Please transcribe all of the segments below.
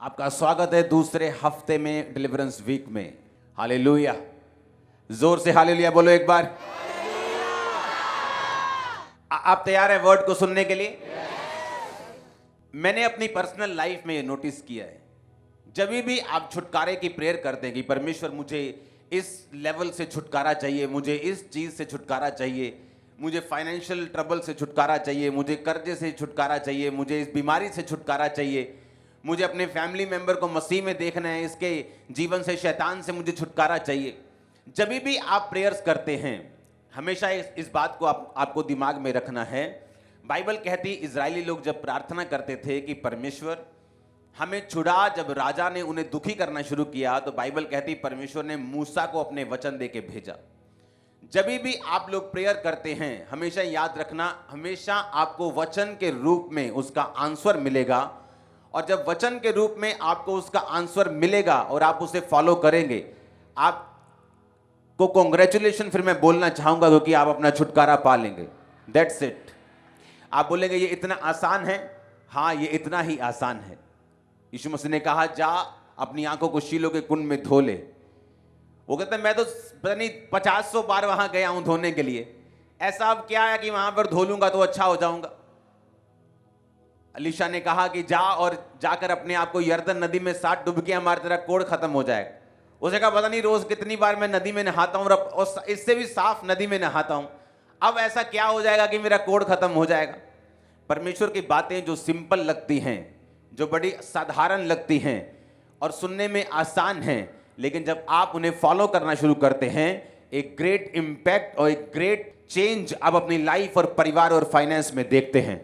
आपका स्वागत है दूसरे हफ्ते में डिलीवरेंस वीक में। हालेलुया, जोर से हालेलुया बोलो एक बार। आप तैयार है वर्ड को सुनने के लिए? मैंने अपनी पर्सनल लाइफ में ये नोटिस किया है, जब भी आप छुटकारे की प्रेयर करते हैं कि परमेश्वर मुझे इस लेवल से छुटकारा चाहिए, मुझे इस चीज से छुटकारा चाहिए, मुझे फाइनेंशियल ट्रबल से छुटकारा चाहिए, मुझे कर्जे से छुटकारा चाहिए, मुझे इस बीमारी से छुटकारा चाहिए, मुझे अपने फैमिली मेंबर को मसीह में देखना है, इसके जीवन से, शैतान से मुझे छुटकारा चाहिए। जब भी आप प्रेयर्स करते हैं हमेशा इस बात को आपको दिमाग में रखना है। बाइबल कहती इजरायली लोग जब प्रार्थना करते थे कि परमेश्वर हमें छुड़ा, जब राजा ने उन्हें दुखी करना शुरू किया तो बाइबल कहती परमेश्वर ने मूसा को अपने वचन दे के भेजा। जब भी आप लोग प्रेयर करते हैं हमेशा याद रखना, हमेशा आपको वचन के रूप में उसका आंसर मिलेगा, और जब वचन के रूप में आपको उसका आंसर मिलेगा और आप उसे फॉलो करेंगे, आपको कॉन्ग्रेचुलेशन फिर मैं बोलना चाहूंगा क्योंकि आप अपना छुटकारा पा लेंगे। That's it. आप बोलेंगे ये इतना आसान है? हाँ, ये इतना ही आसान है। यीशु मसीह ने कहा जा अपनी आंखों को शीलो के कुंड में धो ले। वो कहते हैं मैं तो पता नहीं 50-100 बार वहां गया हूं धोने के लिए, ऐसा अब क्या है कि वहां पर धो लूंगा तो अच्छा हो जाऊंगा। अलीशा ने कहा कि जा और जाकर अपने आप को यर्दन नदी में 7 डुबकियां मार, तेरा कोढ़ खत्म हो जाएगा। उसने कहा पता नहीं रोज कितनी बार मैं नदी में नहाता हूं और इससे भी साफ नदी में नहाता हूं, अब ऐसा क्या हो जाएगा कि मेरा कोढ़ खत्म हो जाएगा। परमेश्वर की बातें जो सिंपल लगती हैं, जो बड़ी साधारण लगती हैं और सुनने में आसान हैं, लेकिन जब आप उन्हें फॉलो करना शुरू करते हैं एक ग्रेट इंपैक्ट और एक ग्रेट चेंज आप अपनी लाइफ और परिवार और फाइनेंस में देखते हैं।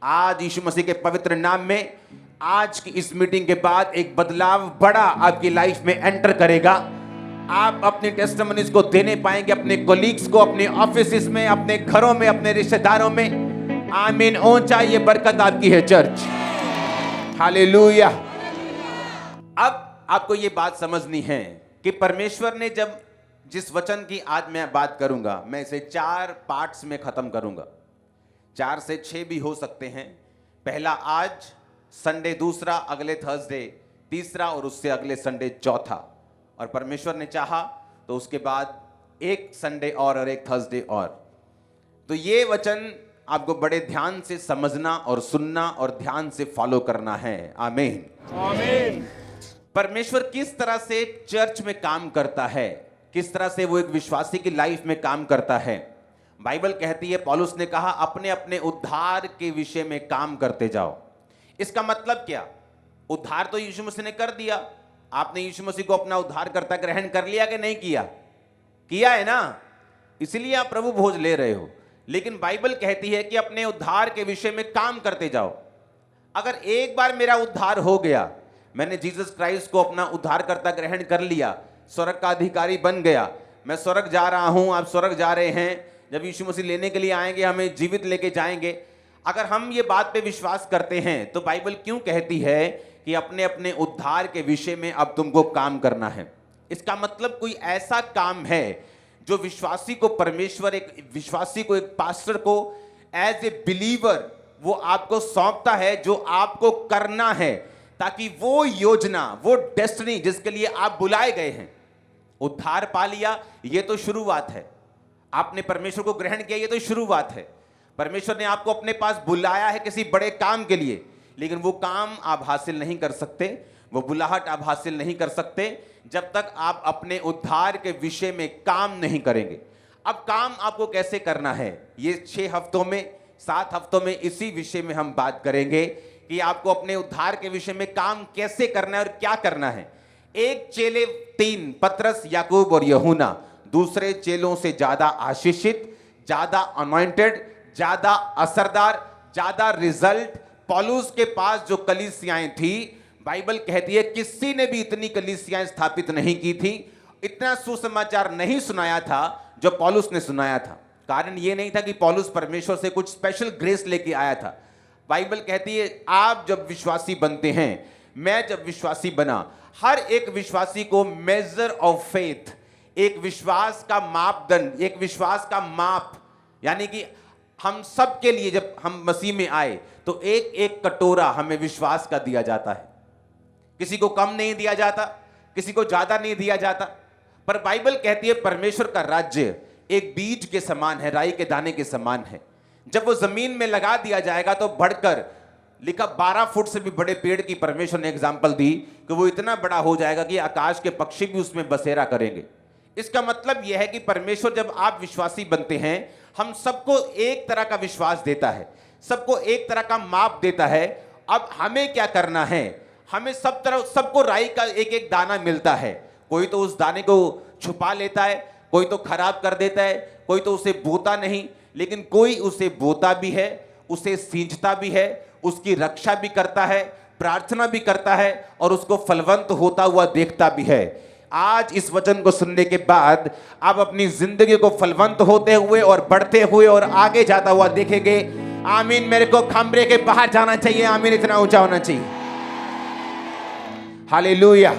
आज यीशु मसीह के पवित्र नाम में आज की इस मीटिंग के बाद एक बदलाव बड़ा आपकी लाइफ में एंटर करेगा। आप अपनी टेस्टिमनीज को देने पाएंगे अपने कोलीग्स को, अपने ऑफिस में, अपने घरों में, अपने रिश्तेदारों में। आमीन। ऊंचा ये बरकत आपकी है चर्च। हालेलुया। अब आपको ये बात समझनी है कि परमेश्वर ने जब जिस वचन की आज मैं बात करूंगा, मैं इसे 4 पार्ट्स में खत्म करूंगा। 4 से 6 भी हो सकते हैं। पहला आज संडे, दूसरा अगले थर्सडे, तीसरा और उससे अगले संडे चौथा, और परमेश्वर ने चाहा तो उसके बाद एक संडे और एक थर्सडे और। तो ये वचन आपको बड़े ध्यान से समझना और सुनना और ध्यान से फॉलो करना है। आमीन, आमीन। परमेश्वर किस तरह से चर्च में काम करता है, किस तरह से वो एक विश्वासी की लाइफ में काम करता है। बाइबल कहती है, पौलुस ने कहा अपने अपने उद्धार के विषय में काम करते जाओ। इसका मतलब क्या? उद्धार तो यीशु मसीह ने कर दिया। आपने यीशु मसीह को अपना उद्धारकर्ता ग्रहण कर लिया कि नहीं किया? किया है ना, इसलिए आप प्रभु भोज ले रहे हो। लेकिन बाइबल कहती है कि अपने उद्धार के विषय में काम करते जाओ। अगर एक बार मेरा उद्धार हो गया, मैंने जीसस क्राइस्ट को अपना उद्धारकर्ता ग्रहण कर लिया, स्वर्ग का अधिकारी बन गया, मैं स्वर्ग जा रहा हूं, आप स्वर्ग जा रहे हैं, जब यीशु मसीह लेने के लिए आएंगे हमें जीवित लेके जाएंगे। अगर हम ये बात पे विश्वास करते हैं तो बाइबल क्यों कहती है कि अपने अपने उद्धार के विषय में अब तुमको काम करना है? इसका मतलब कोई ऐसा काम है जो विश्वासी को परमेश्वर, एक विश्वासी को, एक पास्टर को एज ए बिलीवर वो आपको सौंपता है, जो आपको करना है, ताकि वो योजना, वो डेस्टिनी जिसके लिए आप बुलाए गए हैं, उद्धार पा लिया, ये तो शुरुआत है। आपने परमेश्वर को ग्रहण किया, ये तो शुरुआत है। परमेश्वर ने आपको अपने पास बुलाया है किसी बड़े काम के लिए, लेकिन वो काम आप हासिल नहीं कर सकते, वो बुलाहट आप हासिल नहीं कर सकते जब तक आप अपने उद्धार के विषय में काम नहीं करेंगे। अब काम आपको कैसे करना है, ये 6 हफ्तों में, 7 हफ्तों में इसी विषय में हम बात करेंगे कि आपको अपने उद्धार के विषय में काम कैसे करना है और क्या करना है। एक चेले 3, पतरस, याकूब और यूहन्ना, दूसरे चेलों से ज्यादा आशीषित, ज्यादा अनॉइंटेड, ज्यादा असरदार, ज्यादा रिजल्ट पौलुस के पास जो कलीसियाएं थी, बाइबल कहती है किसी ने भी इतनी कलीसियाएं स्थापित नहीं की थी, इतना सुसमाचार नहीं सुनाया था जो पौलुस ने सुनाया था। कारण यह नहीं था कि पौलुस परमेश्वर से कुछ स्पेशल ग्रेस लेके आया था। बाइबल कहती है आप जब विश्वासी बनते हैं, मैं जब विश्वासी बना, हर एक विश्वासी को मेजर ऑफ फेथ, एक विश्वास का मापदंड, एक विश्वास का माप, यानी कि हम सब के लिए जब हम मसीह में आए तो एक एक कटोरा हमें विश्वास का दिया जाता है। किसी को कम नहीं दिया जाता, किसी को ज्यादा नहीं दिया जाता। पर बाइबल कहती है परमेश्वर का राज्य एक बीज के समान है, राई के दाने के समान है। जब वो जमीन में लगा दिया जाएगा तो बढ़कर, लिखा 12 फुट से भी बड़े पेड़ की परमेश्वर ने एग्जाम्पल दी कि वो इतना बड़ा हो जाएगा कि आकाश के पक्षी भी उसमें बसेरा करेंगे। इसका मतलब यह है कि परमेश्वर जब आप विश्वासी बनते हैं, हम सबको एक तरह का विश्वास देता है, सबको एक तरह का माप देता है। अब हमें क्या करना है, हमें सब तरह सबको राई का एक एक दाना मिलता है। कोई तो उस दाने को छुपा लेता है, कोई तो खराब कर देता है, कोई तो उसे बोता नहीं, लेकिन कोई उसे बोता भी है, उसे सींचता भी है, उसकी रक्षा भी करता है, प्रार्थना भी करता है और उसको फलवंत होता हुआ देखता भी है। आज इस वचन को सुनने के बाद आप अपनी जिंदगी को फलवंत होते हुए और बढ़ते हुए और आगे जाता हुआ देखेंगे। आमीन। मेरे को खंबरे के बाहर जाना चाहिए, आमीन, इतना ऊंचा होना चाहिए। हालेलुया।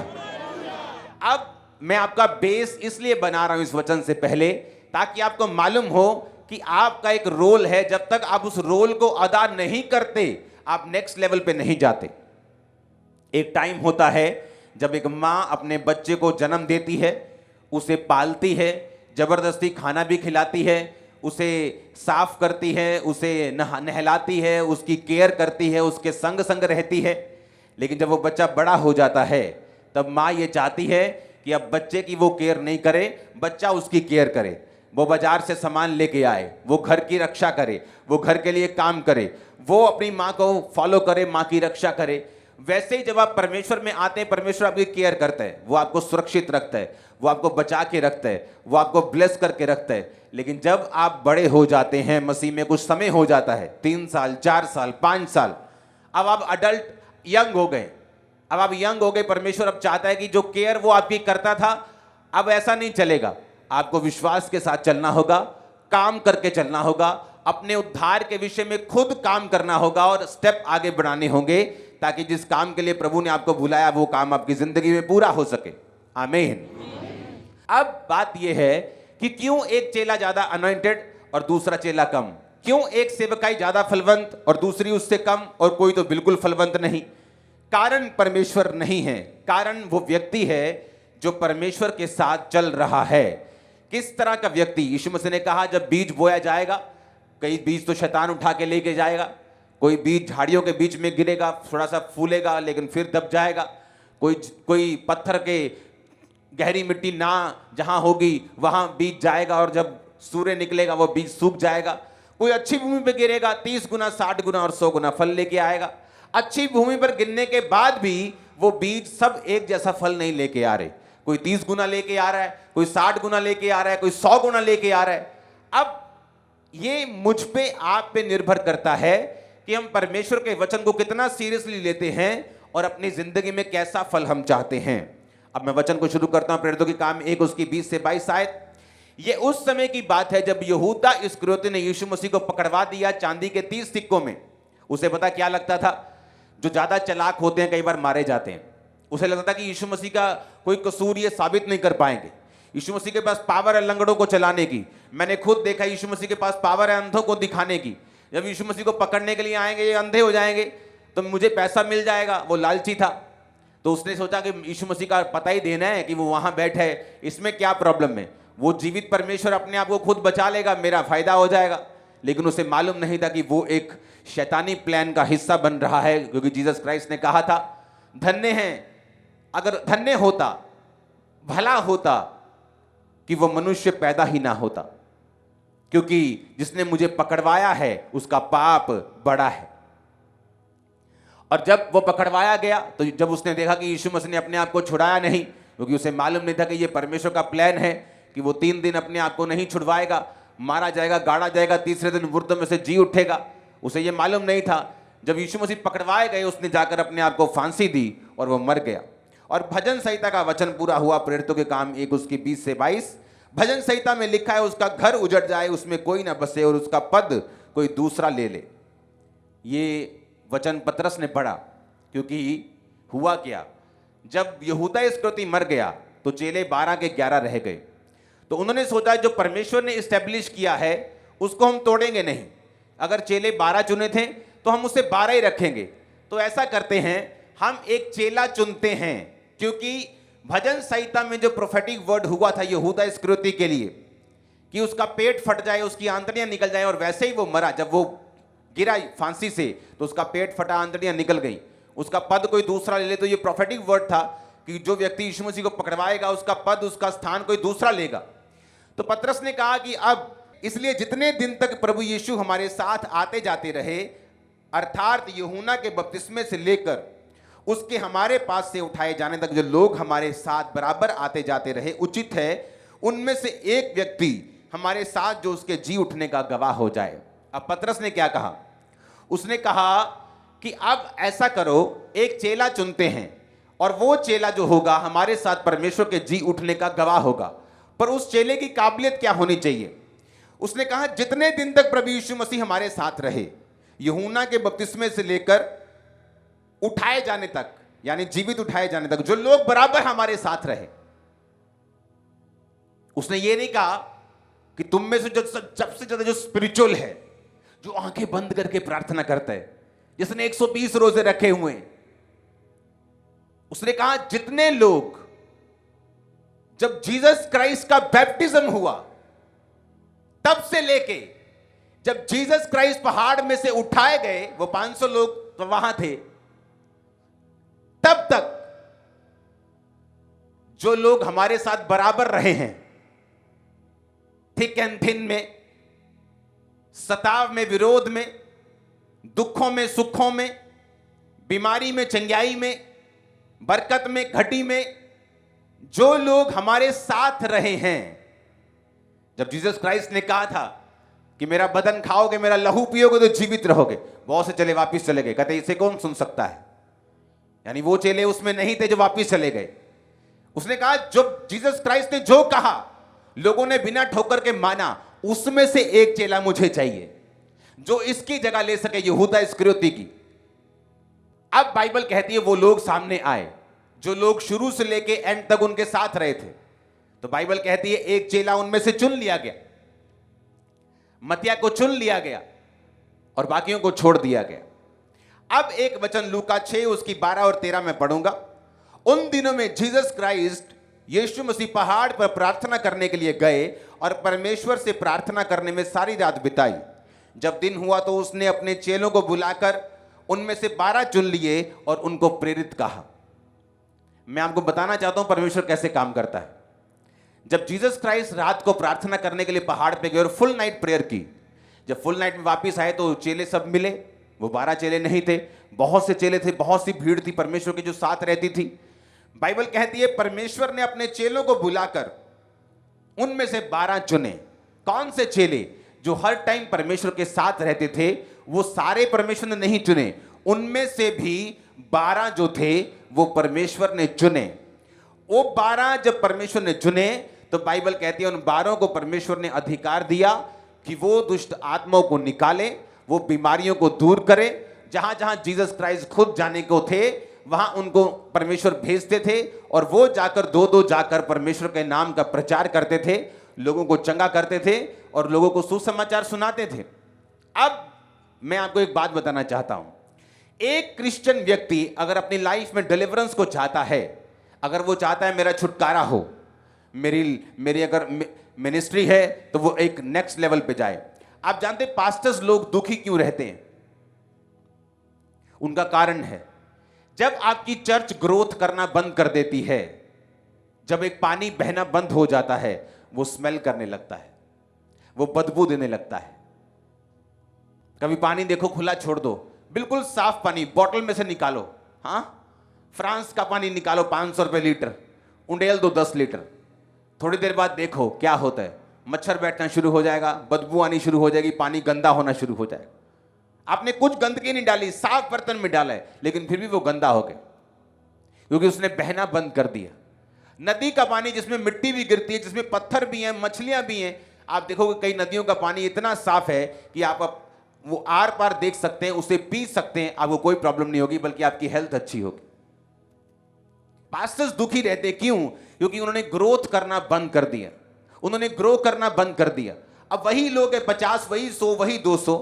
अब मैं आपका बेस इसलिए बना रहा हूं इस वचन से पहले, ताकि आपको मालूम हो कि आपका एक रोल है। जब तक आप उस रोल को अदा नहीं करते, आप नेक्स्ट लेवल पे नहीं जाते। एक टाइम होता है जब एक मां अपने बच्चे को जन्म देती है, उसे पालती है, जबरदस्ती खाना भी खिलाती है, उसे साफ करती है, उसे नहलाती है, उसकी केयर करती है, उसके संग संग रहती है। लेकिन जब वो बच्चा बड़ा हो जाता है, तब माँ ये चाहती है कि अब बच्चे की वो केयर नहीं करे, बच्चा उसकी केयर करे। वो बाजार से सामान लेके आए, वो घर की रक्षा करे, वो घर के लिए काम करे, वो अपनी माँ को फॉलो करे, माँ की रक्षा करे। वैसे ही जब आप परमेश्वर में आते हैं, परमेश्वर आपकी केयर करता है, वो आपको सुरक्षित रखता है, वो आपको बचा के रखता है, वो आपको ब्लेस करके रखता है। लेकिन जब आप बड़े हो जाते हैं, मसीह में कुछ समय हो जाता है, 3 साल 4 साल 5 साल, अब आप अडल्ट यंग हो गए, अब आप यंग हो गए, परमेश्वर अब चाहता है कि जो केयर वो आपकी करता था, अब ऐसा नहीं चलेगा। आपको विश्वास के साथ चलना होगा, काम करके चलना होगा, अपने उद्धार के विषय में खुद काम करना होगा और स्टेप आगे बढ़ाने होंगे, ताकि जिस काम के लिए प्रभु ने आपको बुलाया वो काम आपकी जिंदगी में पूरा हो सके। आमीन। अब बात यह है कि क्यों एक चेला ज्यादा अनॉइंटेड और दूसरा चेला कम, क्यों एक सेवकाई ज्यादा फलवंत और दूसरी उससे कम और कोई तो बिल्कुल फलवंत नहीं। कारण परमेश्वर नहीं है, कारण वो व्यक्ति है जो परमेश्वर के साथ चल रहा है। किस तरह का व्यक्ति? यीशु मसीह ने कहा जब बीज बोया जाएगा, कई बीज तो शैतान उठा के लेके जाएगा, कोई बीज झाड़ियों के बीच में गिरेगा, थोड़ा सा फूलेगा लेकिन फिर दब जाएगा, कोई पत्थर के गहरी मिट्टी ना जहां होगी वहां बीज जाएगा और जब सूर्य निकलेगा वो बीज सूख जाएगा। कोई अच्छी भूमि पर गिरेगा, 30 गुना 60 गुना और 100 गुना फल लेके आएगा। अच्छी भूमि पर गिरने के बाद भी वो बीज सब एक जैसा फल नहीं लेके आ रहे, कोई 30 गुना लेके आ रहा है, कोई 60 गुना लेके आ रहा है, कोई 100 गुना लेके आ रहा है। अब ये मुझ पे आप पे निर्भर करता है कि हम परमेश्वर के वचन को कितना सीरियसली लेते हैं और अपनी जिंदगी में कैसा फल हम चाहते हैं। अब मैं वचन को शुरू करता हूं, प्रेरितों के काम 1 उसकी 20 से 22 आयत। ये उस समय की बात है जब यहूदा इस्करियोती ने यीशु मसीह को पकड़वा दिया चांदी के 30 सिक्कों में। उसे पता क्या लगता था? जो ज्यादा चालाक होते हैं कई बार मारे जाते हैं। उसे लगता था कि यीशु मसीह का कोई कसूर ये साबित नहीं कर पाएंगे। यीशु मसीह के पास पावर है लंगड़ों को चलाने की। मैंने खुद देखा यीशु मसीह के पास पावर है अंधों को दिखाने की। जब यीशु मसीह को पकड़ने के लिए आएंगे, ये अंधे हो जाएंगे तो मुझे पैसा मिल जाएगा। वो लालची था, तो उसने सोचा कि यीशु मसीह का पता ही देना है कि वो वहां बैठा है, इसमें क्या प्रॉब्लम है, वो जीवित परमेश्वर अपने आप को खुद बचा लेगा, मेरा फायदा हो जाएगा। लेकिन उसे मालूम नहीं था कि वो एक शैतानी प्लान का हिस्सा बन रहा है, क्योंकि जीसस क्राइस्ट ने कहा था धन्य हैं, अगर धन्य होता, भला होता कि वो मनुष्य पैदा ही ना होता, क्योंकि जिसने मुझे पकड़वाया है उसका पाप बड़ा है। और जब वो पकड़वाया गया तो जब उसने देखा कि यीशु मसीह ने अपने आप को छुड़ाया नहीं, क्योंकि उसे मालूम नहीं था कि ये परमेश्वर का प्लान है कि वो 3 दिन अपने आप को नहीं छुड़वाएगा, मारा जाएगा, गाड़ा जाएगा, तीसरे दिन मुर्दों में से जी उठेगा। उसे ये मालूम नहीं था। जब यीशु मसीह पकड़वाए गए, उसने जाकर अपने आप को फांसी दी और वो मर गया। और भजन संहिता का वचन पूरा हुआ, प्रेरितों के काम 1 उसकी 20 से 22। भजन संहिता में लिखा है उसका घर उजड़ जाए, उसमें कोई ना बसे और उसका पद कोई दूसरा ले ले। ये वचन पतरस ने पढ़ा, क्योंकि हुआ क्या, जब यहूदा इस्करियोती मर गया तो चेले 12 के 11 रह गए। तो उन्होंने सोचा जो परमेश्वर ने इस्टेब्लिश किया है उसको हम तोड़ेंगे नहीं। अगर चेले 12 चुने थे तो हम उससे 12 ही रखेंगे। तो ऐसा करते हैं, हम एक चेला चुनते हैं, क्योंकि भजन संहिता में जो प्रोफेटिक वर्ड हुआ था यहूदा इस्करियोती के लिए कि उसका पेट फट जाए, उसकी आंतड़ियां निकल जाए, और वैसे ही वो मरा। जब वो गिरा फांसी से तो उसका पेट फटा, आंतड़ियां निकल गई, उसका पद कोई दूसरा ले ले। तो ये प्रोफेटिक वर्ड था कि जो व्यक्ति यीशु मसीह को पकड़वाएगा उसका पद, उसका स्थान कोई दूसरा लेगा। तो पतरस ने कहा कि अब इसलिए जितने दिन तक प्रभु यीशु हमारे साथ आते जाते रहे, अर्थात यूहन्ना के बपतिस्मे से लेकर उसके हमारे पास से उठाए जाने तक जो लोग हमारे साथ बराबर आते जाते रहे, उचित है उनमें से एक व्यक्ति हमारे साथ जो उसके जी उठने का गवाह हो जाए। अब पतरस ने क्या कहा? उसने कहा कि अब ऐसा करो, एक चेला चुनते हैं और वो चेला जो होगा हमारे साथ परमेश्वर के जी उठने का गवाह होगा। पर उस चेले की काबिलियत क्या होनी चाहिए? उसने कहा जितने दिन तक प्रभु यीशु मसीह हमारे साथ रहे, यूहन्ना के बपतिस्मे से लेकर उठाए जाने तक, यानी जीवित उठाए जाने तक, जो लोग बराबर हमारे साथ रहे। उसने ये नहीं कहा कि तुम में से जो सबसे ज्यादा जो स्पिरिचुअल है, जो आंखें बंद करके प्रार्थना करता है, जिसने 120 रोजे रखे हुए हैं, उसने कहा जितने लोग जब जीसस क्राइस्ट का बैप्टिज्म हुआ तब से लेके जब जीसस क्राइस्ट पहाड़ में से उठाए गए, वो 500 लोग तो वहां थे, तब तक जो लोग हमारे साथ बराबर रहे हैं, थिक एंड थिन में, सताव में, विरोध में, दुखों में, सुखों में, बीमारी में, चंगाई में, बरकत में, घटी में, जो लोग हमारे साथ रहे हैं। जब जीसस क्राइस्ट ने कहा था कि मेरा बदन खाओगे, मेरा लहू पियोगे तो जीवित रहोगे, बहुत से चेले वापिस चले गए, कहते इसे कौन सुन सकता है। यानी वो चेले उसमें नहीं थे जो वापिस चले गए। उसने कहा जो जीसस क्राइस्ट ने जो कहा लोगों ने बिना ठोकर के माना, उसमें से एक चेला मुझे चाहिए जो इसकी जगह ले सके, यहूदा इस्करियोती की। अब बाइबल कहती है वो लोग सामने आए जो लोग शुरू से लेके एंड तक उनके साथ रहे थे। तो बाइबल कहती है एक चेला उनमें से चुन लिया गया, मत्तिया को चुन लिया गया और बाकियों को छोड़ दिया गया। अब एक वचन लूका 6 उसकी 12 और 13 में पढ़ूंगा। उन दिनों में जीसस क्राइस्ट यीशु मसीह पहाड़ पर प्रार्थना करने के लिए गए और परमेश्वर से प्रार्थना करने में सारी रात बिताई। जब दिन हुआ तो उसने अपने चेलों को बुलाकर उनमें से 12 चुन लिए और उनको प्रेरित कहा। मैं आपको बताना चाहता हूं परमेश्वर कैसे काम करता है। जब जीसस क्राइस्ट रात को प्रार्थना करने के लिए पहाड़ पे गए और फुल नाइट प्रेयर की, जब फुल नाइट में वापस आए तो चेले सब मिले। वो 12 चेले नहीं थे, बहुत से चेले थे, बहुत सी भीड़ थी परमेश्वर की जो साथ रहती थी। बाइबल कहती है परमेश्वर ने अपने चेलों को बुलाकर उनमें से 12 चुने। कौन से चेले? जो हर टाइम परमेश्वर के साथ रहते थे। वो सारे परमेश्वर ने नहीं चुने, उनमें से भी 12 जो थे वो परमेश्वर ने चुने। वो 12 जब परमेश्वर ने चुने तो बाइबल कहती है उन 12 को परमेश्वर ने अधिकार दिया कि वो दुष्ट आत्माओं को निकाले, वो बीमारियों को दूर करे। जहां जहां जीसस क्राइस्ट खुद जाने को थे वहां उनको परमेश्वर भेजते थे और वो जाकर दो जाकर परमेश्वर के नाम का प्रचार करते थे, लोगों को चंगा करते थे और लोगों को सुसमाचार सुनाते थे। अब मैं आपको एक बात बताना चाहता हूं। एक क्रिश्चियन व्यक्ति अगर अपनी लाइफ में डिलीवरेंस को चाहता है, अगर वो चाहता है मेरा छुटकारा हो, मेरी अगर मिनिस्ट्री है तो वो एक नेक्स्ट लेवल पे जाए। आप जानते पास्टर्स लोग दुखी क्यों रहते हैं? उनका कारण है जब आपकी चर्च ग्रोथ करना बंद कर देती है, जब एक पानी बहना बंद हो जाता है, वो स्मेल करने लगता है, वो बदबू देने लगता है। कभी पानी देखो खुला छोड़ दो, बिल्कुल साफ पानी बॉटल में से निकालो, हाँ फ्रांस का पानी निकालो 500 रुपए लीटर, उंडेल दो 10 लीटर, थोड़ी देर बाद देखो क्या होता है, मच्छर बैठना शुरू हो जाएगा, बदबू आनी शुरू हो जाएगी, पानी गंदा होना शुरू हो जाएगा। आपने कुछ गंदगी नहीं डाली, साफ बर्तन में डाला है, लेकिन फिर भी वो गंदा हो गया क्योंकि उसने बहना बंद कर दिया। नदी का पानी जिसमें मिट्टी भी गिरती है, जिसमें पत्थर भी हैं, मछलियां भी हैं, आप देखोगे कई नदियों का पानी इतना साफ है कि आप वो आर पार देख सकते हैं, उसे पी सकते हैं, आपको कोई प्रॉब्लम नहीं होगी, बल्कि आपकी हेल्थ अच्छी होगी। पास्टर्स दुखी रहते क्यों? क्योंकि उन्होंने ग्रोथ करना बंद कर दिया, उन्होंने ग्रो करना बंद कर दिया। अब वही लोग हैं 50, वही 100, वही 200,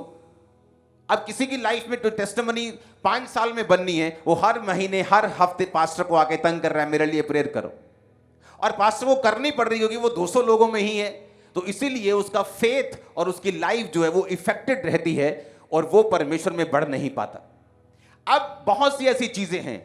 अब किसी की लाइफ में तो टेस्टिमनी 5 साल में बननी है, वो हर महीने हर हफ्ते पास्टर को आके तंग कर रहा है मेरे लिए प्रेयर करो, और पास्टर को करनी पड़ रही होगी, वो 200 लोगों में ही है, तो इसीलिए उसका फेथ और उसकी लाइफ जो है वो इफेक्टेड रहती है और वो परमेश्वर में बढ़ नहीं पाता। अब बहुत सी ऐसी चीजें हैं,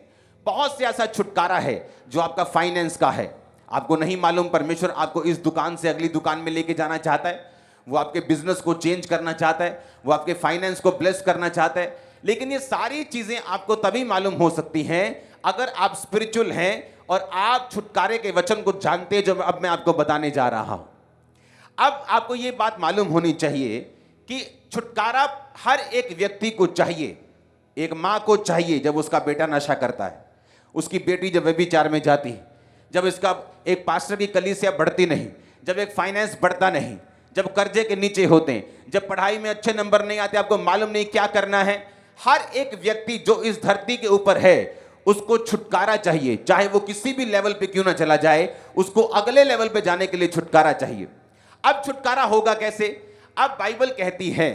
बहुत से ऐसा छुटकारा है जो आपका फाइनेंस का है, आपको नहीं मालूम आपको आपको इस दुकान से अगली दुकान में लेके जाना चाहता है, वो आपके बिजनेस को चेंज करना चाहता है, वो आपके फाइनेंस को ब्लेस करना चाहता है। लेकिन ये सारी चीजें आपको तभी मालूम हो सकती हैं अगर आप स्पिरिचुअल हैं और आप छुटकारे के वचन को जानते हैं, जो अब मैं आपको बताने जा रहा हूं। अब आपको ये बात मालूम होनी चाहिए कि छुटकारा हर एक व्यक्ति को चाहिए। एक मां को चाहिए जब उसका बेटा नशा करता है, उसकी बेटी जब व्यभिचार में जाती है, जब इसका एक पास्टर की कलीसिया बढ़ती नहीं, जब एक फाइनेंस बढ़ता नहीं, जब कर्जे के नीचे होते हैं, जब पढ़ाई में अच्छे नंबर नहीं आते, आपको मालूम नहीं क्या करना है। हर एक व्यक्ति जो इस धरती के ऊपर है उसको छुटकारा चाहिए, चाहे वो किसी भी लेवल पे क्यों ना चला जाए, उसको अगले लेवल पे जाने के लिए छुटकारा चाहिए। अब छुटकारा होगा कैसे? अब बाइबल कहती है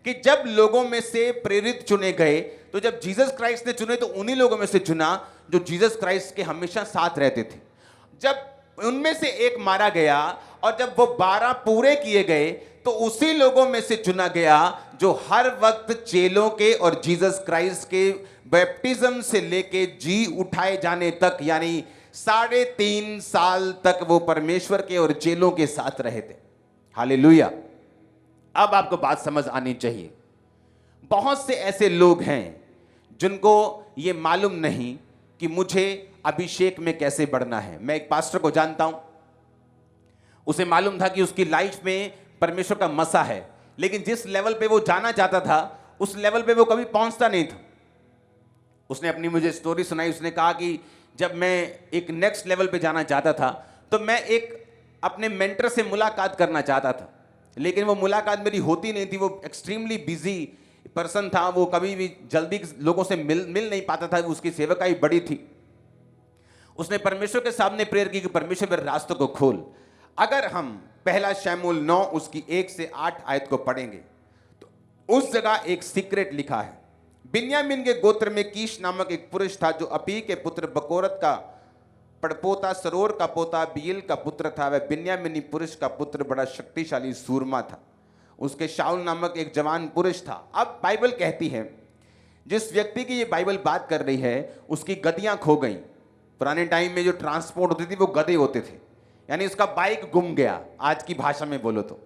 कि जब लोगों में से प्रेरित चुने गए, तो जब जीसस क्राइस्ट ने चुने तो उन्हीं लोगों में से चुना जो जीसस क्राइस्ट के हमेशा साथ रहते थे। जब उनमें से एक मारा गया और जब वो 12 पूरे किए गए तो उसी लोगों में से चुना गया जो हर वक्त चेलों के और जीसस क्राइस्ट के बैप्टिज्म से लेके जी उठाए जाने तक, यानी 3.5 साल तक वो परमेश्वर के और चेलों के साथ रहे थे। हालेलुया। अब आपको बात समझ आनी चाहिए। बहुत से ऐसे लोग हैं जिनको ये मालूम नहीं कि मुझे अभिषेक में कैसे बढ़ना है। मैं एक पास्टर को जानता हूं, उसे मालूम था कि उसकी लाइफ में परमेश्वर का मसा है, लेकिन जिस लेवल पे वो जाना चाहता था उस लेवल पे वो कभी पहुंचता नहीं था। उसने अपनी मुझे स्टोरी सुनाई। उसने कहा कि जब मैं एक नेक्स्ट लेवल पे जाना चाहता था तो मैं एक अपने मेंटर से मुलाकात करना चाहता था, लेकिन वो मुलाकात मेरी होती नहीं थी। वो एक्सट्रीमली बिजी पर्सन था, वो कभी भी जल्दी लोगों से मिल नहीं पाता था, उसकी सेवकाई बड़ी थी। उसने परमेश्वर के सामने प्रेयर की कि परमेश्वर मेरे रास्तों को खोल। अगर हम पहला शमूएल 9 उसकी 1 से 8 आयत को पढ़ेंगे तो उस जगह एक सीक्रेट लिखा है। बिन्यामीन के गोत्र में कीश नामक एक पुरुष था जो अपी के पुत्र बकोरत का पड़पोता, सरोर का पोता बील का पुत्र था। वह बिन्यामीनी पुरुष का पुत्र बड़ा शक्तिशाली सूरमा था। उसके शाऊल नामक एक जवान पुरुष था। अब बाइबल कहती है जिस व्यक्ति की ये बाइबल बात कर रही है उसकी गदियां खो गई। पुराने टाइम में जो ट्रांसपोर्ट होती थी वो गधे होते थे, यानी उसका बाइक गुम गया। आज की भाषा में बोलो तो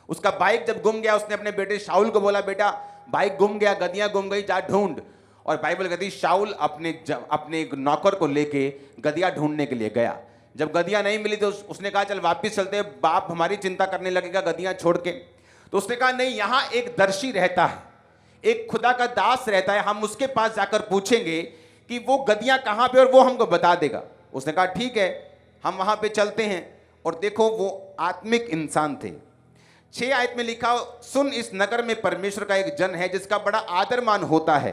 उसका बाइक जब गुम गया, उसने अपने बेटे शाऊल को बोला, बेटा बाइक गुम गया, गदियां गुम गई, जा ढूंढ। और बाइबल कहती शाऊल अपने एक नौकर को लेके गदिया ढूंढने के लिए गया। जब गदिया नहीं मिली तो उसने कहा चल वापिस चलते, बाप हमारी चिंता करने लगेगा गदियां छोड़ के। तो उसने कहा नहीं, यहां एक दर्शी रहता है, एक खुदा का दास रहता है, हम उसके पास जाकर पूछेंगे कि वो गदियां कहां पे और वो हमको बता देगा। उसने कहा ठीक है, हम वहां पे चलते हैं। और देखो वो आत्मिक इंसान थे। 6 आयत में लिखा, सुन इस नगर में परमेश्वर का एक जन है जिसका बड़ा आदर मान होता है,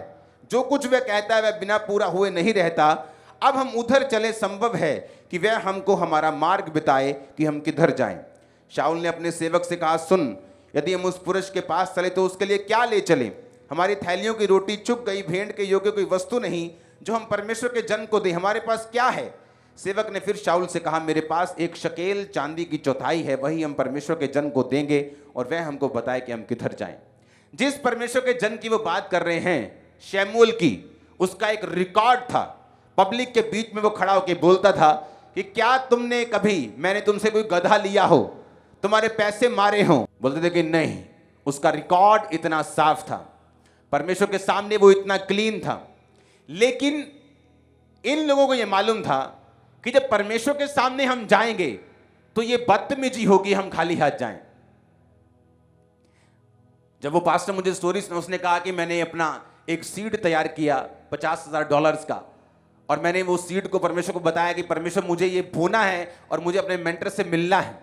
जो कुछ वह कहता है वह बिना पूरा हुए नहीं रहता। अब हम उधर चले, संभव है कि वह हमको हमारा मार्ग बताए कि हम किधर जाएं। शाऊल ने अपने सेवक से कहा, सुन यदि हम उस पुरुष के पास चले तो उसके लिए क्या ले चले? हमारी थैलियों की रोटी चुक गई, भेंट के योग्य कोई वस्तु नहीं जो हम परमेश्वर के जन को दें, हमारे पास क्या है? सेवक ने फिर शाऊल से कहा, मेरे पास 1 शकेल चांदी की चौथाई है, वही हम परमेश्वर के जन को देंगे और वह हमको बताए कि हम किधर जाएं। जिस परमेश्वर के जन की वो बात कर रहे हैं, शमूएल की, उसका एक रिकॉर्ड था। पब्लिक के बीच में वो खड़ा होकर बोलता था कि क्या तुमने कभी, मैंने तुमसे कोई गधा लिया हो, तुम्हारे पैसे मारे हो? बोलते थे कि नहीं। उसका रिकॉर्ड इतना साफ था, परमेश्वर के सामने वो इतना क्लीन था। लेकिन इन लोगों को ये मालूम था कि जब परमेश्वर के सामने हम जाएंगे तो ये बदतमीजी होगी हम खाली हाथ जाएं। जब वो पास्टर मुझे स्टोरी सुना, उसने कहा कि मैंने अपना एक सीड तैयार किया $50,000 का, और मैंने वो सीड को परमेश्वर को बताया कि परमेश्वर मुझे ये बोना है और मुझे अपने मेंटर से मिलना है।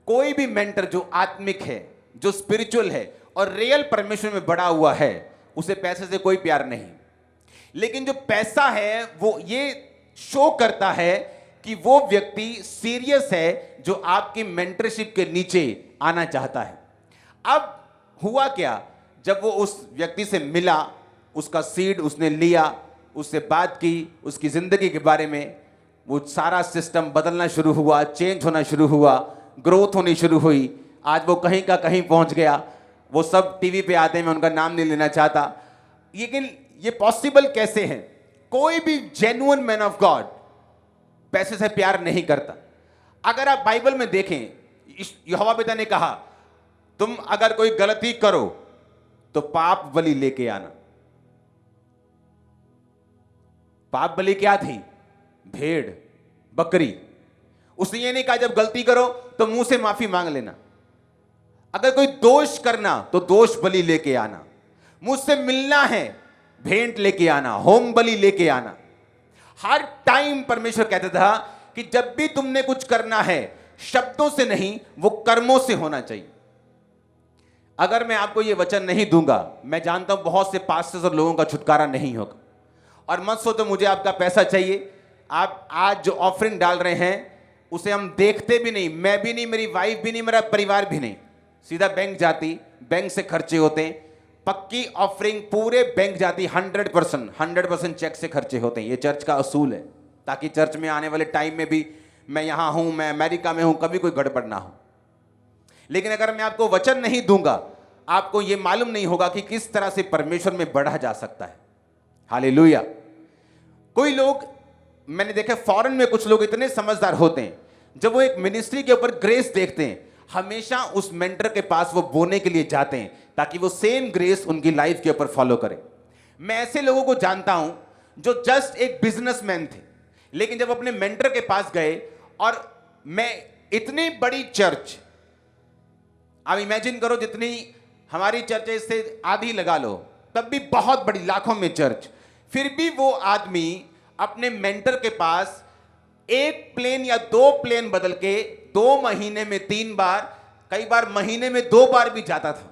कोई भी मेंटर जो आत्मिक है, जो स्पिरिचुअल है और रियल परमेश्वर में बड़ा हुआ है, उसे पैसे से कोई प्यार नहीं। लेकिन जो पैसा है वो ये शो करता है कि वो व्यक्ति सीरियस है जो आपकी मेंटरशिप के नीचे आना चाहता है। अब हुआ क्या, जब वो उस व्यक्ति से मिला, उसका सीड उसने लिया, उससे बात की, उसकी ज़िंदगी के बारे में, वो सारा सिस्टम बदलना शुरू हुआ, चेंज होना शुरू हुआ, ग्रोथ होनी शुरू हुई। आज वो कहीं का कहीं पहुंच गया। वो सब टीवी पे आते हैं, मैं उनका नाम नहीं लेना चाहता, लेकिन ये पॉसिबल कैसे है? कोई भी जेन्युइन मैन ऑफ गॉड पैसे से प्यार नहीं करता। अगर आप बाइबल में देखें, यहोवा पिता ने कहा, तुम अगर कोई गलती करो तो पाप बलि लेके आना। पाप बलि क्या थी? भेड़, बकरी। उसने ये नहीं कहा जब गलती करो तो मुंह से माफी मांग लेना। अगर कोई दोष करना तो दोष बलि लेके आना। मुझसे मिलना है, भेंट लेके आना, होम बलि लेके आना। हर टाइम परमेश्वर कहता था कि जब भी तुमने कुछ करना है, शब्दों से नहीं, वो कर्मों से होना चाहिए। अगर मैं आपको ये वचन नहीं दूंगा, मैं जानता हूं बहुत से पास्टर्स और लोगों का छुटकारा नहीं होगा। और मत सोचो मुझे आपका पैसा चाहिए। आप आज जो ऑफरिंग डाल रहे हैं उसे हम देखते भी नहीं, मैं भी नहीं, मेरी वाइफ भी नहीं, मेरा परिवार भी नहीं। सीधा बैंक जाती, बैंक से खर्चे होते हैं। पक्की ऑफरिंग पूरे बैंक जाती, 100% चेक से खर्चे होते हैं। ये चर्च का असूल है, ताकि चर्च में आने वाले टाइम में भी, मैं यहां हूं, मैं अमेरिका में हूं, कभी कोई गड़बड़ ना हो। लेकिन अगर मैं आपको वचन नहीं दूंगा, आपको यह मालूम नहीं होगा कि किस तरह से परमेश्वर में बढ़ा जा सकता है। हालेलुया। कोई लोग, मैंने देखा फॉरेन में कुछ लोग इतने समझदार होते हैं, जब वो एक मिनिस्ट्री के ऊपर ग्रेस देखते हैं, हमेशा उस मेंटर के पास वो बोने के लिए जाते हैं, ताकि वो सेम ग्रेस उनकी लाइफ के ऊपर फॉलो करें। मैं ऐसे लोगों को जानता हूं जो जस्ट एक बिजनेसमैन थे, लेकिन जब अपने मेंटर के पास गए, और मैं इतनी बड़ी चर्च, आप इमेजिन करो जितनी हमारी चर्च है इससे आधी लगा लो, तब भी बहुत बड़ी, लाखों में चर्च, फिर भी वो आदमी अपने मेंटर के पास एक प्लेन या 2 प्लेन बदल के 2 महीने में 3 बार, कई बार महीने में 2 बार भी जाता था।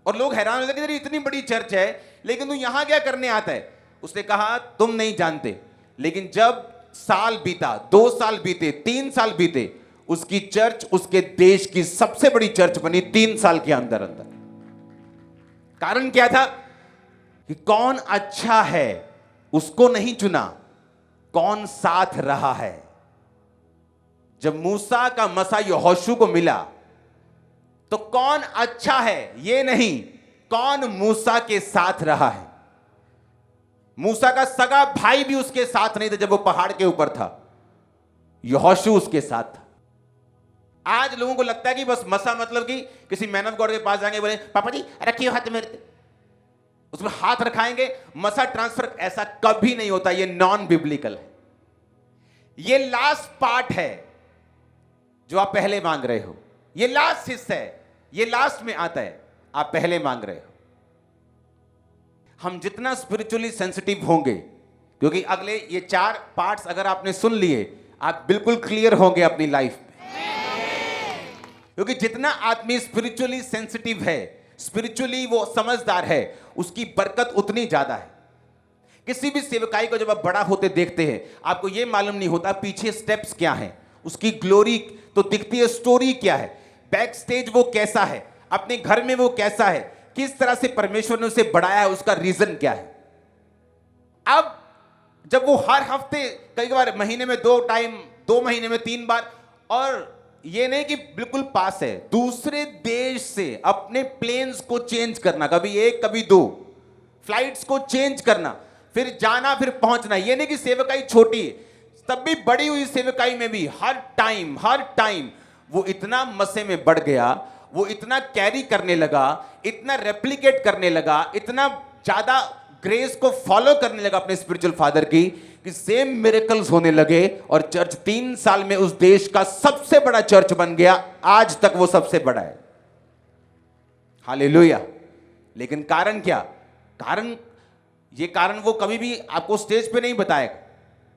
और लोग हैरान होते थे कि इतनी बड़ी चर्च है, लेकिन तू यहां क्या करने आता है? उसने कहा तुम नहीं जानते, लेकिन जब साल बीता, 2 साल बीते, 3 साल बीते, उसकी चर्च उसके देश की सबसे बड़ी चर्च बनी 3 साल के अंदर अंदर। कारण क्या था? कि कौन अच्छा है उसको नहीं चुना, कौन साथ रहा है। जब मूसा का मसा यहोशू को मिला, तो कौन अच्छा है ये नहीं, कौन मूसा के साथ रहा है। मूसा का सगा भाई भी उसके साथ नहीं था जब वो पहाड़ के ऊपर था, यहोशू उसके साथ था। आज लोगों को लगता है कि बस मसा मतलब कि किसी मैन ऑफ गॉड के पास जाएंगे, बोले पापा जी रखिए हाथ मेरे, उसमें हाथ रखाएंगे, मसा ट्रांसफर। ऐसा कभी नहीं होता, ये नॉन बिब्लिकल है। ये लास्ट पार्ट है जो आप पहले मांग रहे हो, ये लास्ट हिस्सा है, ये लास्ट में आता है, आप पहले मांग रहे हो। हम जितना स्पिरिचुअली सेंसिटिव होंगे, क्योंकि अगले ये 4 पार्ट्स अगर आपने सुन लिए, आप बिल्कुल क्लियर होंगे अपनी लाइफ में। क्योंकि जितना आदमी स्पिरिचुअली सेंसिटिव है, स्पिरिचुअली वो समझदार है, उसकी बरकत उतनी ज्यादा है। किसी भी सेवकाई को जब आप बड़ा होते देखते हैं, आपको यह मालूम नहीं होता पीछे स्टेप्स क्या हैं, उसकी ग्लोरी तो दिखती है, स्टोरी क्या है, बैक स्टेज वो कैसा है, अपने घर में वो कैसा है, किस तरह से परमेश्वर ने उसे बढ़ाया है, उसका रीजन क्या है। अब जब वो हर हफ्ते, कई बार महीने में 2 टाइम, 2 महीने में 3 बार, और ये नहीं कि बिल्कुल पास है, दूसरे देश से अपने प्लेन्स को चेंज करना, कभी 1 कभी 2 फ्लाइट्स को चेंज करना, फिर जाना फिर पहुंचना। ये नहीं कि सेवकाई छोटी है, तब भी बड़ी हुई सेवकाई में भी हर टाइम वो इतना मसे में बढ़ गया, वो इतना कैरी करने लगा, इतना रेप्लिकेट करने लगा, इतना ज्यादा ग्रेस को फॉलो करने लगा अपने स्पिरिचुअल फादर की, कि सेम मिरेकल्स होने लगे, और चर्च 3 साल में उस देश का सबसे बड़ा चर्च बन गया। आज तक वो सबसे बड़ा है। हालेलुया। लेकिन कारण क्या? कारण वो कभी भी आपको स्टेज पे नहीं बताएगा।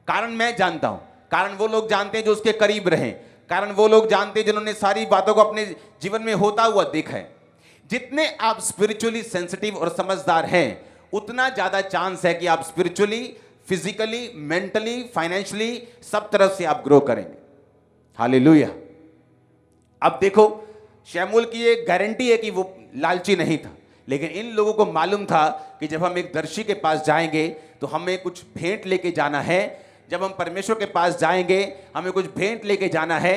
कारण मैं जानता हूं, कारण वो लोग जानते हैं जो उसके करीब रहे, कारण वो लोग जानते हैं जिन्होंने सारी बातों को अपने जीवन में होता हुआ देखा है। जितने आप स्पिरिचुअली सेंसिटिव और समझदार हैं, उतना ज्यादा चांस है कि आप स्पिरिचुअली, फिजिकली, मेंटली, फाइनेंशियली, सब तरफ से आप ग्रो करेंगे। हालेलुया। अब देखो, शमूएल की ये गारंटी है कि वो लालची नहीं था, लेकिन इन लोगों को मालूम था कि जब हम एक दर्शी के पास जाएंगे तो हमें कुछ भेंट लेके जाना है। जब हम परमेश्वर के पास जाएंगे हमें कुछ भेंट लेके जाना है।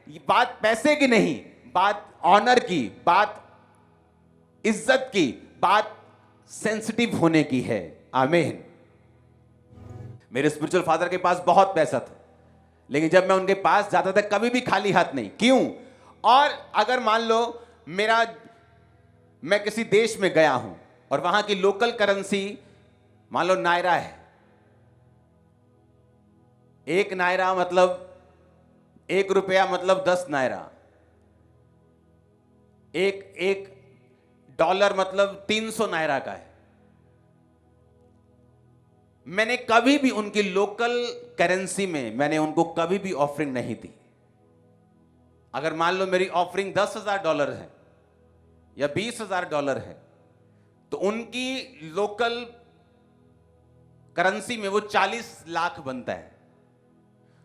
ये बात पैसे की नहीं, बात ऑनर की, बात इज्जत की, बात सेंसिटिव होने की है। आमीन। मेरे स्पिरिचुअल फादर के पास बहुत पैसा था, लेकिन जब मैं उनके पास जाता था कभी भी खाली हाथ नहीं। क्यों? और अगर मान लो मैं किसी देश में गया हूं और वहां की लोकल करेंसी मान लो नायरा है, एक नायरा मतलब ₹1 मतलब 10 नायरा, एक डॉलर मतलब 300 नायरा का है। मैंने कभी भी उनकी लोकल करेंसी में मैंने उनको कभी भी ऑफरिंग नहीं दी। अगर मान लो मेरी ऑफरिंग $10,000 है या $20,000 है, तो उनकी लोकल करेंसी में वो 40 लाख बनता है।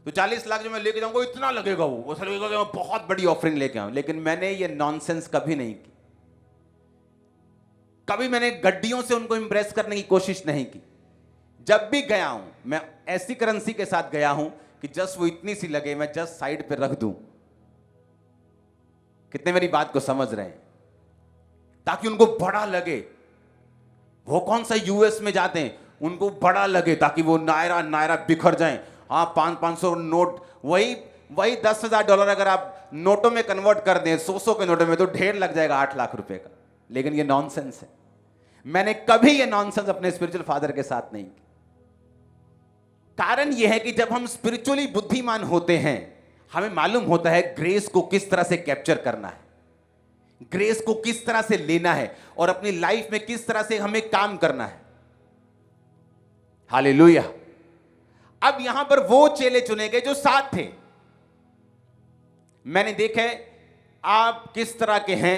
तो 40 लाख जो मैं लेके जाऊंगा इतना लगेगा, वो लगेगा कि मैं बहुत बड़ी ऑफरिंग लेके आऊं। लेकिन मैंने ये नॉनसेंस कभी नहीं की। कभी मैंने गड्डियों से उनको इंप्रेस करने की कोशिश नहीं की। जब भी गया हूं मैं ऐसी करेंसी के साथ गया हूं कि जस्ट वो इतनी सी लगे, मैं जस्ट साइड पे रख दूं। कितने मेरी बात को समझ रहे हैं? ताकि उनको बड़ा लगे। वो कौन सा यूएस में जाते हैं, उनको बड़ा लगे ताकि वो नायरा नायरा बिखर जाएं। हाँ, 500 नोट, वही $10,000 अगर आप नोटों में कन्वर्ट कर दें, 100 के नोटों में, तो ढेर लग जाएगा 8 लाख रुपए का। लेकिन ये नॉनसेंस है। मैंने कभी ये नॉनसेंस अपने स्पिरिचुअल फादर के साथ नहीं की। कारण यह है कि जब हम स्पिरिचुअली बुद्धिमान होते हैं, हमें मालूम होता है ग्रेस को किस तरह से कैप्चर करना है, ग्रेस को किस तरह से लेना है और अपनी लाइफ में किस तरह से हमें काम करना है। हालेलुया। अब यहां पर वो चेले चुने गए जो साथ थे। मैंने देखे आप किस तरह के हैं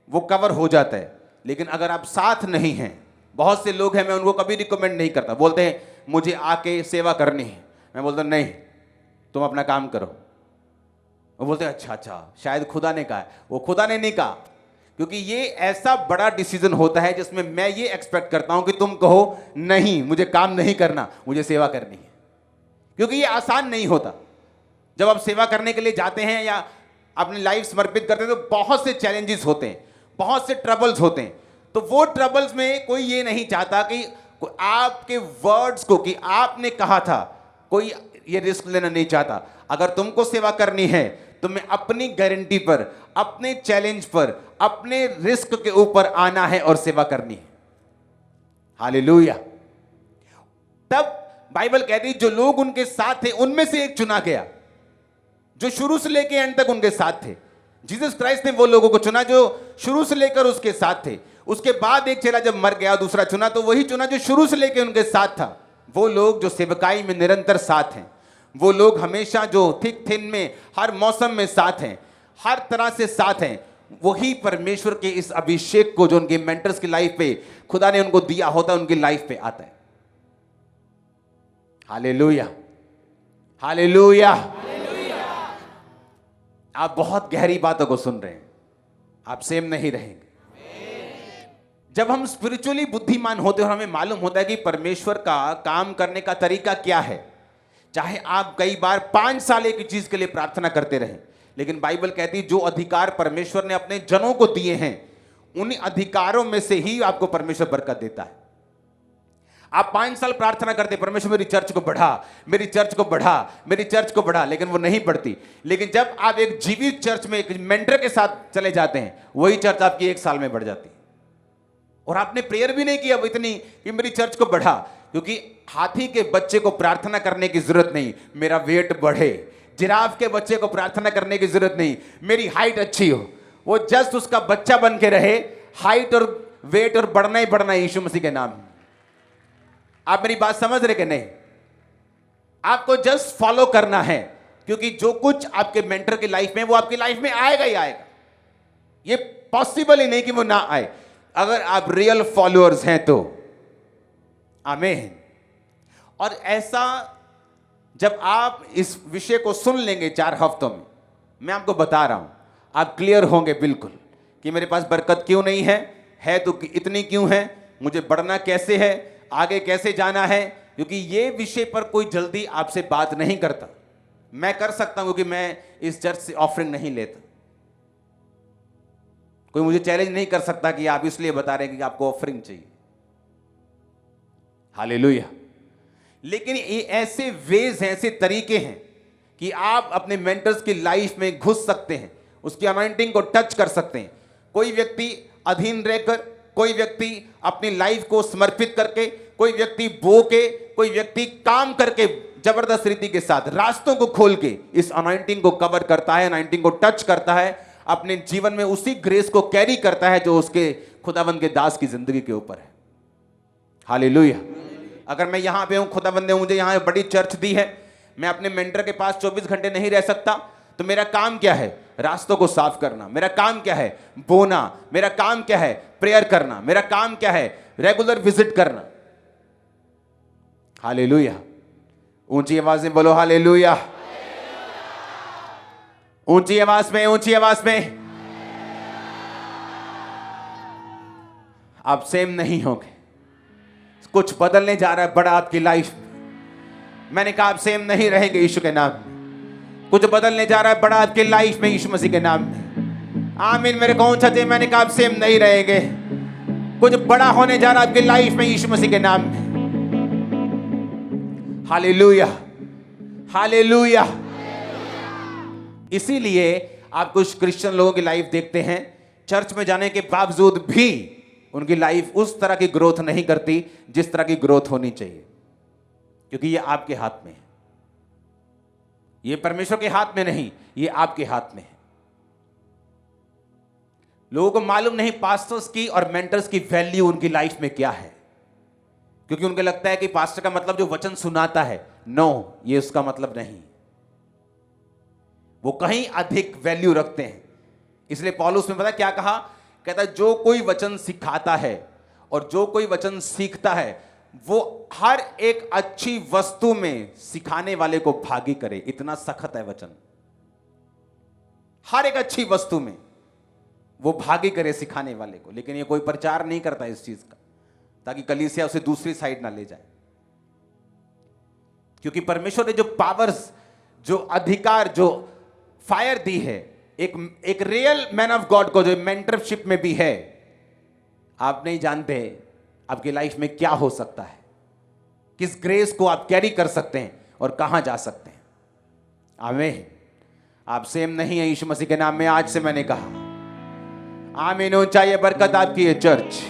वो कवर हो जाता है, लेकिन अगर आप साथ नहीं हैं, बहुत से लोग हैं, मैं उनको कभी रिकमेंड नहीं करता। बोलते हैं मुझे आके सेवा करनी है, मैं बोलता नहीं, तुम अपना काम करो। वो बोलते हैं अच्छा, शायद खुदा ने कहा है। वो खुदा ने नहीं कहा, क्योंकि ये ऐसा बड़ा डिसीजन होता है जिसमें मैं ये एक्सपेक्ट करता हूं कि तुम कहो नहीं, मुझे काम नहीं करना, मुझे सेवा करनी है। क्योंकि ये आसान नहीं होता। जब आप सेवा करने के लिए जाते हैं या अपनी लाइफ समर्पित करते हैं, तो बहुत से चैलेंजेस होते हैं, बहुत से ट्रबल्स होते हैं। तो वो ट्रबल्स में कोई ये नहीं चाहता कि आपके वर्ड्स को, कि आपने कहा था, कोई ये रिस्क लेना नहीं चाहता। अगर तुमको सेवा करनी है, तुम्हें अपनी गारंटी पर, अपने चैलेंज पर, अपने रिस्क के ऊपर आना है और सेवा करनी है। हालेलुया। तब बाइबल कहती है जो लोग उनके साथ थे उनमें से एक चुना गया, जो शुरू से लेकर एंड तक उनके साथ थे। जीसस क्राइस्ट ने वो लोगों को चुना जो शुरू से लेकर उसके साथ थे। उसके बाद एक चेला जब मर गया, दूसरा चुना, तो वही चुना जो शुरू से लेकर उनके साथ था। वो लोग जो सेवकाई में निरंतर साथ हैं, वो लोग हमेशा जो थिक थिन में, हर मौसम में साथ हैं, हर तरह से साथ हैं, वही परमेश्वर के इस अभिषेक को जो उनके मेंटर्स की लाइफ पे खुदा ने उनको दिया होता है, उनकी लाइफ पे आता है। Hallelujah, hallelujah. आप बहुत गहरी बातों को सुन रहे हैं, आप सेम नहीं रहेंगे। जब हम स्पिरिचुअली बुद्धिमान होते हैं और हमें मालूम होता है कि परमेश्वर का काम करने का तरीका क्या है, चाहे आप कई बार 5 साल एक चीज के लिए प्रार्थना करते रहें, लेकिन बाइबल कहती है जो अधिकार परमेश्वर ने अपने जनों को दिए हैं, उन अधिकारों में से ही आपको परमेश्वर बरकत देता है। आप 5 साल प्रार्थना करते, परमेश्वर मेरी चर्च को बढ़ा, मेरी चर्च को बढ़ा, मेरी चर्च को बढ़ा, लेकिन वो नहीं बढ़ती। लेकिन जब आप एक जीवित चर्च में एक मेंटर के साथ चले जाते हैं, वही चर्च आपकी 1 साल में बढ़ जाती है। और आपने प्रेयर भी नहीं किया इतनी कि मेरी चर्च को बढ़ा, क्योंकि हाथी के बच्चे को प्रार्थना करने की जरूरत नहीं, मेरा वेट बढ़े। जिराफ के बच्चे को प्रार्थना करने की जरूरत नहीं, मेरी हाइट अच्छी हो। वो जस्ट उसका बच्चा बन के रहे, हाइट और वेट और बढ़ना ही बढ़ना यीशु मसीह के नाम। आप मेरी बात समझ रहे कि नहीं? आपको जस्ट फॉलो करना है, क्योंकि जो कुछ आपके मेंटर की लाइफ में, वो आपकी लाइफ में आएगा ही आएगा। ये पॉसिबल ही नहीं कि वो ना आए, अगर आप रियल फॉलोअर्स हैं तो। आमीन। और ऐसा जब आप इस विषय को सुन लेंगे 4 हफ्तों में, मैं आपको बता रहा हूं, आप क्लियर होंगे बिल्कुल कि मेरे पास बरकत क्यों नहीं है, है तो इतनी क्यों है, मुझे बढ़ना कैसे है, आगे कैसे जाना है, क्योंकि ये विषय पर कोई जल्दी आपसे बात नहीं करता। मैं कर सकता हूं क्योंकि मैं इस चर्च से ऑफरिंग नहीं लेता। कोई मुझे चैलेंज नहीं कर सकता कि आप इसलिए बता रहे हैं कि आपको ऑफरिंग चाहिए। हालेलुया। लेकिन ये ऐसे वेज हैं, ऐसे तरीके हैं कि आप अपने मेंटर्स की लाइफ में घुस सकते हैं, उसकी अनॉइंटिंग को टच कर सकते हैं। कोई व्यक्ति अधीन रहकर, कोई व्यक्ति अपनी लाइफ को समर्पित करके, कोई व्यक्ति बो के, कोई व्यक्ति काम करके जबरदस्त रीति के साथ रास्तों को खोल के इस अनॉइंटिंग को कवर करता है, अनॉइंटिंग को टच करता है, अपने जीवन में उसी ग्रेस को कैरी करता है जो उसके खुदावंद के दास की जिंदगी के ऊपर है। हालेलुया। अगर मैं यहां पे हूं, खुदावंद ने मुझे यहां बड़ी चर्च दी है, मैं अपने मेंटर के पास 24 घंटे नहीं रह सकता, तो मेरा काम क्या है? रास्तों को साफ करना। मेरा काम क्या है? बोना। मेरा काम क्या है? प्रेयर करना। मेरा काम क्या है? रेगुलर विजिट करना। हालेलुया। ऊंची आवाज में बोलो हालेलुया। ऊंची आवाज में, ऊंची आवाज में। आप सेम नहीं होंगे, कुछ बदलने जा रहा है बड़ा आपकी लाइफ में। मैंने कहा आप सेम नहीं रहेंगे यीशु के नाम में। कुछ बदलने जा रहा है बड़ा आपकी लाइफ में यीशु मसीह के नाम में। आमीन। मेरे कौन सा मैंने कहा आप सेम नहीं रहेंगे। कुछ बड़ा होने जा रहा है आपकी लाइफ में यीशु मसीह के नाम में। Hallelujah, hallelujah. इसीलिए आप कुछ क्रिश्चियन लोगों की लाइफ देखते हैं, चर्च में जाने के बावजूद भी उनकी लाइफ उस तरह की ग्रोथ नहीं करती जिस तरह की ग्रोथ होनी चाहिए, क्योंकि ये आपके हाथ में है। ये परमेश्वर के हाथ में नहीं, ये आपके हाथ में है। लोगों को मालूम नहीं पास्टर्स की और मेंटर्स की वैल्यू उनकी लाइफ में क्या है, क्योंकि उनको लगता है कि पास्टर का मतलब जो वचन सुनाता है। नो, ये उसका मतलब नहीं। वो कहीं अधिक वैल्यू रखते हैं। इसलिए पौलुस ने पता क्या कहा? कहता है जो कोई वचन सिखाता है और जो कोई वचन सीखता है वो हर एक अच्छी वस्तु में सिखाने वाले को भागी करे। इतना सख्त है वचन। हर एक अच्छी वस्तु में वो भागी करे सिखाने वाले को। लेकिन ये कोई प्रचार नहीं करता इस चीज का, ताकि कलीसिया उसे दूसरी साइड ना ले जाए। क्योंकि परमेश्वर ने जो पावर्स, जो अधिकार, जो फायर दी है एक रियल मैन ऑफ गॉड को, जो मेंटरशिप में भी है, आप नहीं जानते आपकी लाइफ में क्या हो सकता है, किस ग्रेस को आप कैरी कर सकते हैं और कहां जा सकते हैं। आमीन। आप सेम नहीं है यीशु मसीह के नाम में। आज से मैंने कहा आमीन। ऊंचाई बरकत आपकी है चर्च।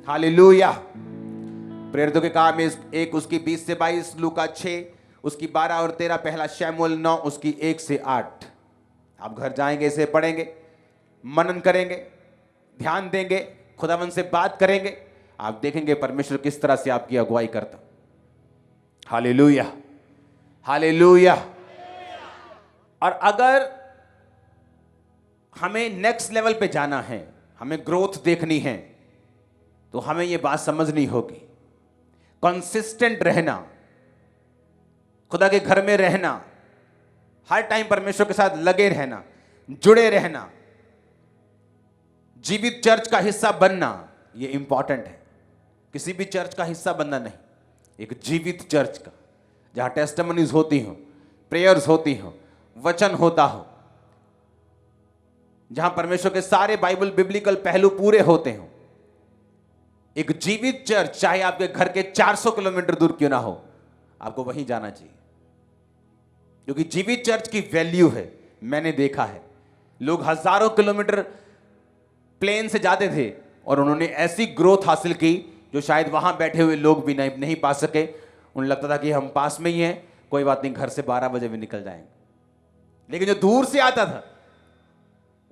हालेलुया। प्रेरितों के काम एक उसकी 20 से 22, लूका 6 उसकी 12 और 13, पहला शमूएल 9 उसकी 1 से 8। आप घर जाएंगे, इसे पढ़ेंगे, मनन करेंगे, ध्यान देंगे, खुदावन से बात करेंगे, आप देखेंगे परमेश्वर किस तरह से आपकी अगुवाई करता। Hallelujah, hallelujah. और अगर हमें नेक्स्ट लेवल पे जाना है, हमें ग्रोथ देखनी है, तो हमें यह बात समझनी होगी, कंसिस्टेंट रहना, खुदा के घर में रहना, हर टाइम परमेश्वर के साथ लगे रहना, जुड़े रहना, जीवित चर्च का हिस्सा बनना, यह इंपॉर्टेंट है। किसी भी चर्च का हिस्सा बनना नहीं, एक जीवित चर्च का, जहां टेस्टिमनीज होती हो, प्रेयर्स होती हो, वचन होता हो, जहां परमेश्वर के सारे बाइबल बिब्लिकल पहलू पूरे होते हो। एक जीवित चर्च, चाहे आपके घर के 400 किलोमीटर दूर क्यों ना हो, आपको वहीं जाना चाहिए, क्योंकि जीवित चर्च की वैल्यू है। मैंने देखा है लोग हजारों किलोमीटर प्लेन से जाते थे और उन्होंने ऐसी ग्रोथ हासिल की जो शायद वहां बैठे हुए लोग भी नहीं पा सके। उन्हें लगता था कि हम पास में ही हैं, कोई बात नहीं, घर से 12 बजे भी निकल जाएंगे। लेकिन जो दूर से आता था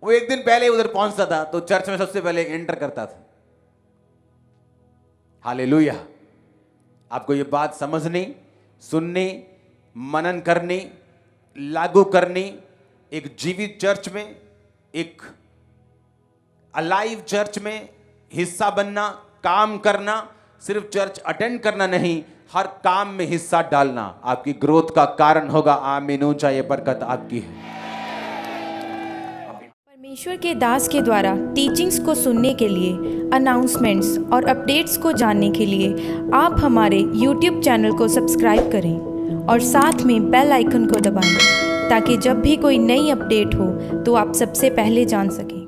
वो एक दिन पहले उधर पहुंचता था तो चर्च में सबसे पहले एंटर करता था। हालेलुया। आपको ये बात समझनी, सुननी, मनन करनी, लागू करनी। एक जीवित चर्च में, एक अलाइव चर्च में हिस्सा बनना, काम करना, सिर्फ चर्च अटेंड करना नहीं, हर काम में हिस्सा डालना आपकी ग्रोथ का कारण होगा। आमीन। ऊंचाई बरकत आपकी है। परमेश्वर के दास के द्वारा टीचिंग्स को सुनने के लिए, अनाउंसमेंट्स और अपडेट्स को जानने के लिए आप हमारे YouTube चैनल को सब्सक्राइब करें और साथ में बेल आइकन को दबाएं ताकि जब भी कोई नई अपडेट हो तो आप सबसे पहले जान सकें।